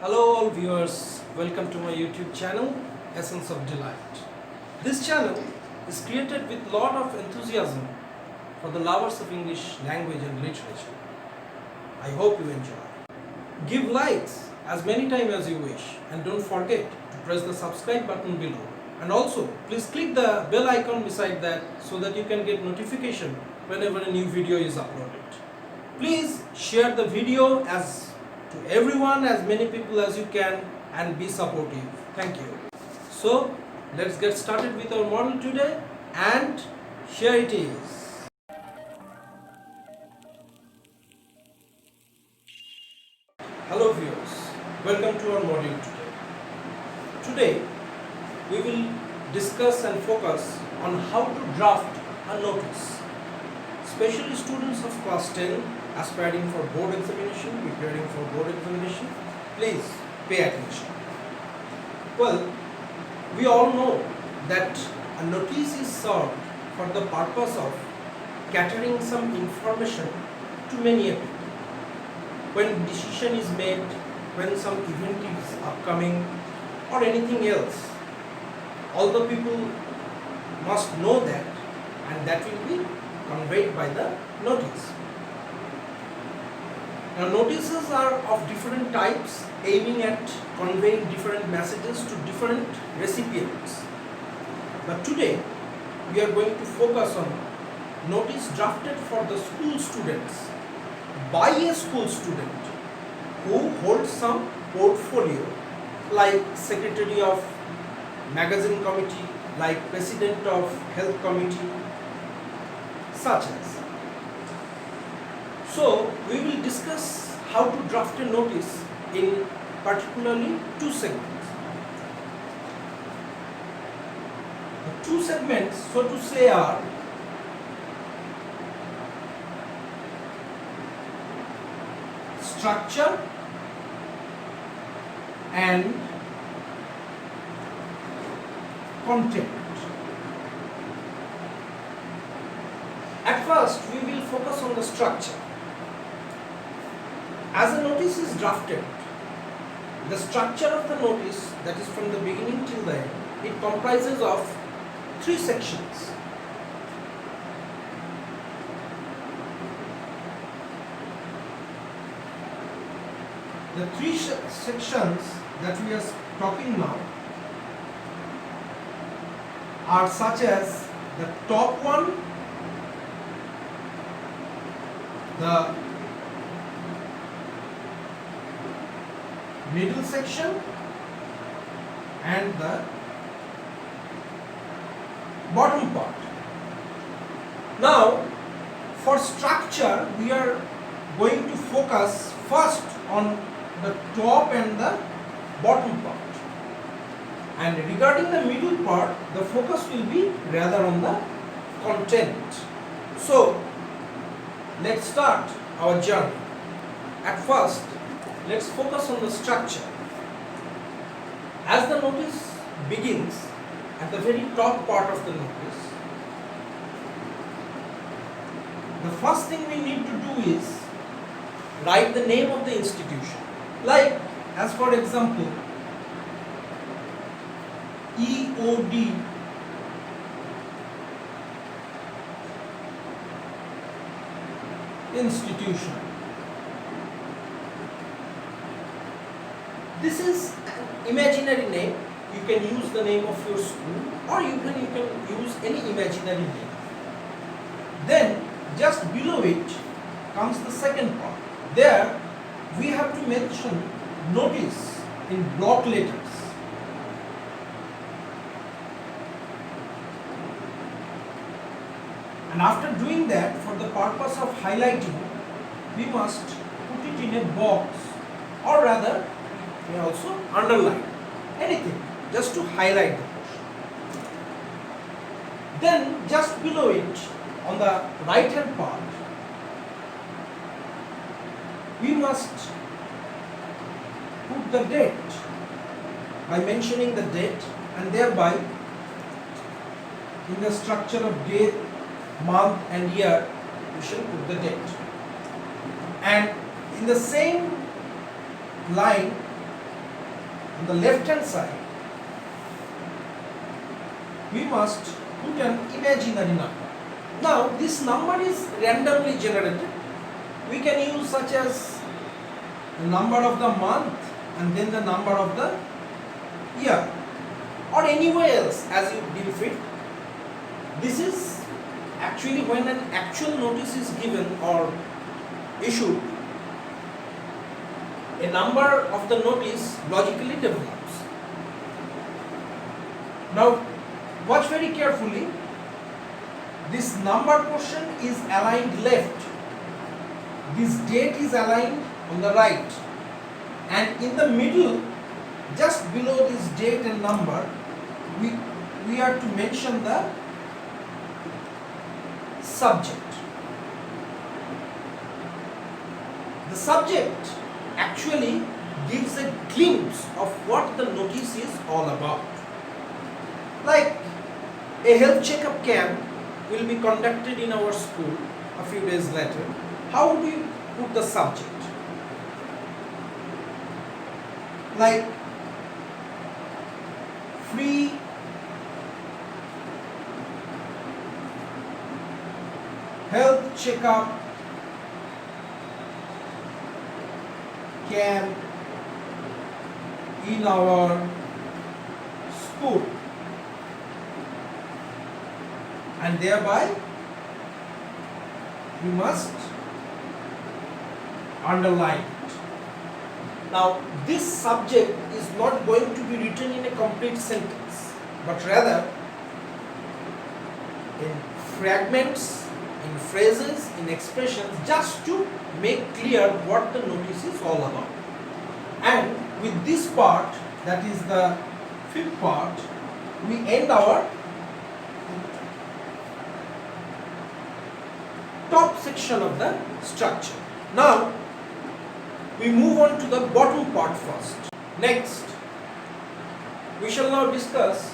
Hello all viewers, welcome to my YouTube channel Essence of Delight. This channel is created with lot of enthusiasm for the lovers of English language and literature. I hope you enjoy. Give likes as many times as you wish and don't forget to press the subscribe button below. And also please click the bell icon beside that so that you can get notification whenever a new video is uploaded. Please share the video to everyone, as many people as you can, and be supportive. Thank you. So let's get started with our model today, and here it is. Hello viewers, welcome to our module today. Today we will discuss and focus on how to draft a notice. Especially students of class 10 aspiring for board examination, preparing for board examination, please pay attention. Well, we all know that a notice is served for the purpose of catering some information to many people. When decision is made, when some event is upcoming or anything else, all the people must know that, and that will be conveyed by the notice. Now, notices are of different types, aiming at conveying different messages to different recipients. But today we are going to focus on notice drafted for the school students by a school student who holds some portfolio, like secretary of magazine committee, like president of health committee, such as. So we will discuss how to draft a notice in particularly two segments. The two segments, so to say, are structure and content. At first, we will focus on the structure. As a notice is drafted, the structure of the notice, that is from the beginning till the end, it comprises of three sections. The three sections that we are talking now are such as the top one, the middle section, and the bottom part. Now, for structure, we are going to focus first on the top and the bottom part. And regarding the middle part, the focus will be rather on the content. So, let's start our journey. At first, let's focus on the structure. As the notice begins, at the very top part of the notice, the first thing we need to do is write the name of the institution. Like, as for example, EOD institution. This is an imaginary name. You can use the name of your school, or you can use any imaginary name. Then just below it comes the second part. There we have to mention notice in block letters. And after doing that, for the purpose of highlighting, we must put it in a box, or rather we also underline anything just to highlight the portion. Then just below it, on the right hand part, we must put the date by mentioning the date, and thereby in the structure of date, month and year, we shall put the date. And in the same line, on the left hand side, we must put an imaginary number. Now this number is randomly generated. We can use such as the number of the month and then the number of the year, or anywhere else as you deem fit. This is actually when an actual notice is given or issued, a number of the notice logically develops. Now watch very carefully. This number portion is aligned left. This date is aligned on the right. And in the middle, just below this date and number, we are to mention the subject. The subject actually gives a glimpse of what the notice is all about. Like a health checkup camp will be conducted in our school a few days later. How do you put the subject? Like free health checkup camp in our school, and thereby we must underline it. Now this subject is not going to be written in a complete sentence, but rather in fragments, in phrases, in expressions, just to make clear what the notice is all about. And with this part, that is the fifth part, we end our top section of the structure. Now we move on to the bottom part first. Next, we shall now discuss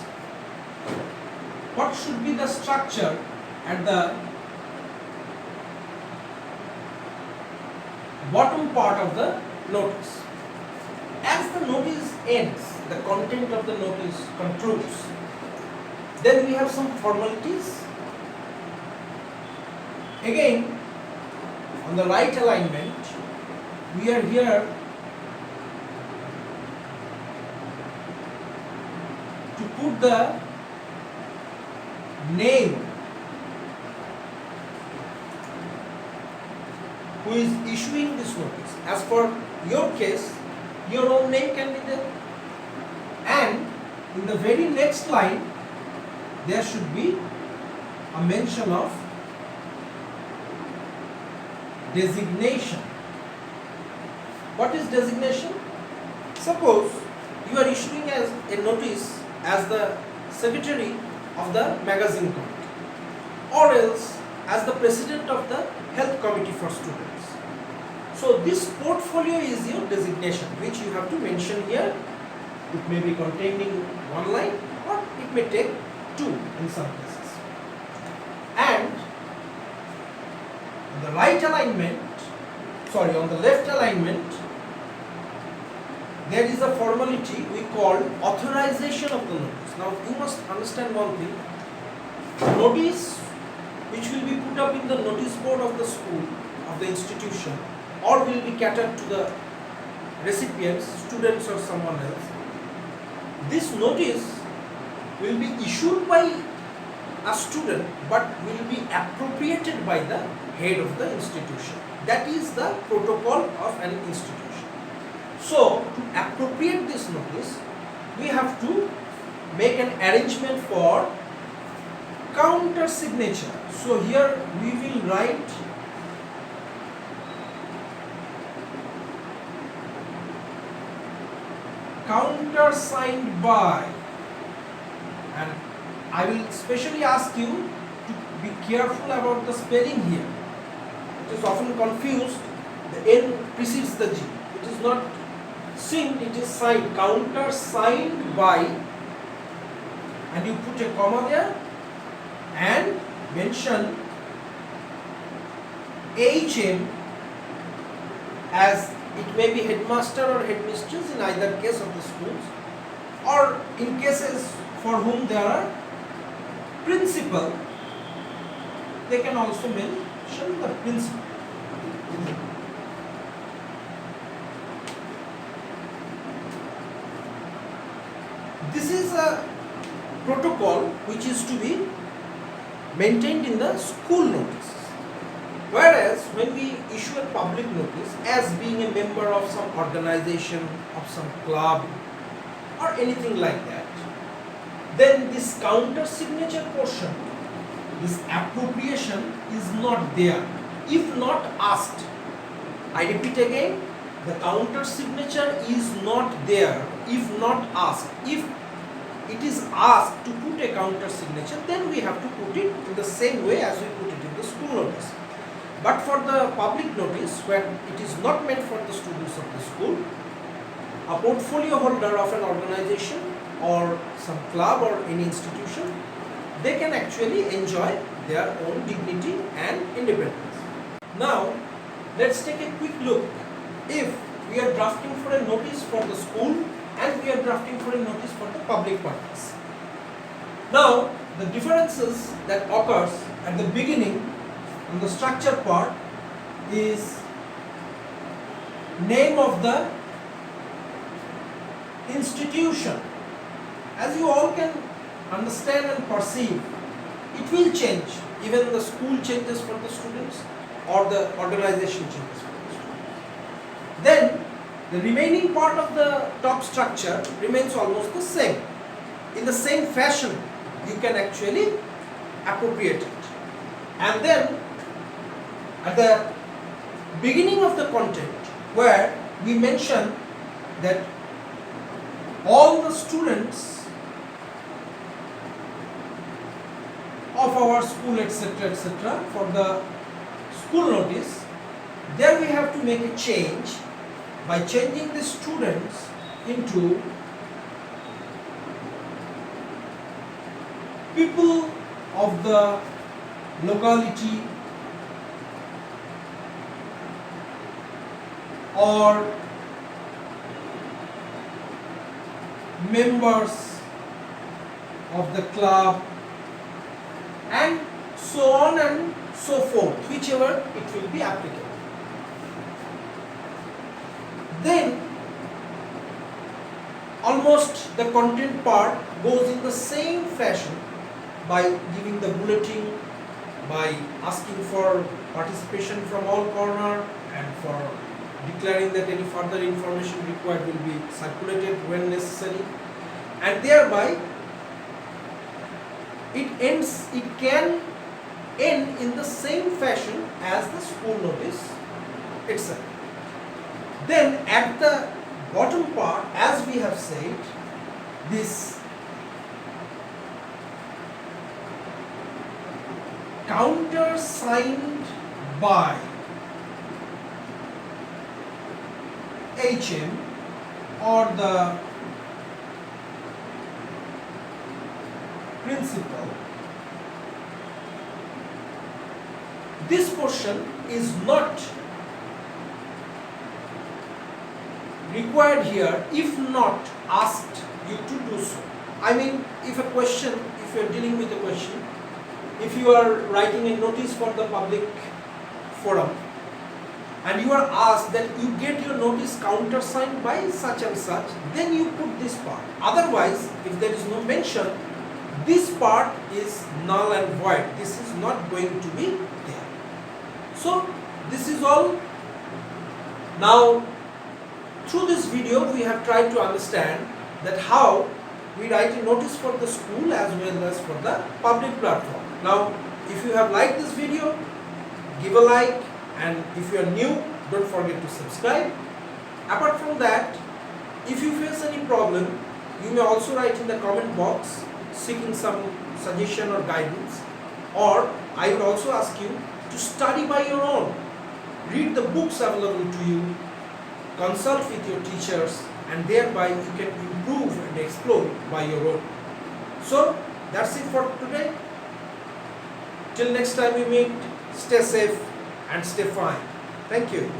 what should be the structure at the bottom part of the notice. As the notice ends, the content of the notice concludes, then we have some formalities. Again, on the right alignment, we are here to put the name who is issuing this notice. As for your case, your own name can be there. And in the very next line, there should be a mention of designation. What is designation? Suppose you are issuing as a notice as the secretary of the magazine committee, or else as the president of the health committee for students. So this portfolio is your designation, which you have to mention here. It may be containing one line, or it may take two in some cases. And on the right alignment, on the left alignment, there is a formality we call authorization of the notice. Now you must understand one thing. Notice which will be put up in the notice board of the school, of the institution, or will be catered to the recipients, students or someone else. This notice will be issued by a student but will be appropriated by the head of the institution. That is the protocol of an institution. So to appropriate this notice, we have to make an arrangement for counter signature. So here we will write countersigned by, and I will specially ask you to be careful about the spelling here. It is often confused. The N precedes the G. It is not signed, it is signed. Countersigned by, and you put a comma there and mention HM as It may be headmaster or headmistress in either case of the schools, or in cases for whom there are principal, they can also mention the principal. This is a protocol which is to be maintained in the school notice. Whereas when we issue a public notice as being a member of some organization, of some club or anything like that, then this counter signature portion, this appropriation is not there if not asked. I repeat again, the counter signature is not there if not asked. If it is asked to put a counter signature, then we have to put it in the same way as we put it in the school notice. But for the public notice, where it is not meant for the students of the school, a portfolio holder of an organization or some club or any institution, they can actually enjoy their own dignity and independence. Now, let's take a quick look. If we are drafting for a notice for the school and we are drafting for a notice for the public purpose. Now, the differences that occurs at the beginning on the structure part is name of the institution. As you all can understand and perceive, it will change. Even the school changes for the students or the organization changes for the students. Then the remaining part of the top structure remains almost the same. In the same fashion, you can actually appropriate it. And then at the beginning of the content, where we mention that all the students of our school, etc., etc., for the school notice, there we have to make a change by changing the students into people of the locality or members of the club, and so on and so forth, whichever it will be applicable. Then almost the content part goes in the same fashion by giving the bulletin, by asking for participation from all corners, and for declaring that any further information required will be circulated when necessary, and thereby it can end in the same fashion as the school notice itself. Then at the bottom part, as we have said, this countersigned by HM or the principal, this portion is not required here if not asked you to do so. I mean, if a question, if you are dealing with a question, if you are writing a notice for the public forum and you are asked that you get your notice countersigned by such and such, then you put this part. Otherwise, if there is no mention, this part is null and void. This is not going to be there. So this is all. Now through this video we have tried to understand that how we write a notice for the school as well as for the public platform. Now if you have liked this video, give a like, and if you are new, don't forget to subscribe. Apart from that, if you face any problem, you may also write in the comment box seeking some suggestion or guidance, or I would also ask you to study by your own. Read the books available to you, consult with your teachers, and thereby you can improve and explore by your own. So that's it for today. Till next time we meet, stay safe and stay fine. Thank you.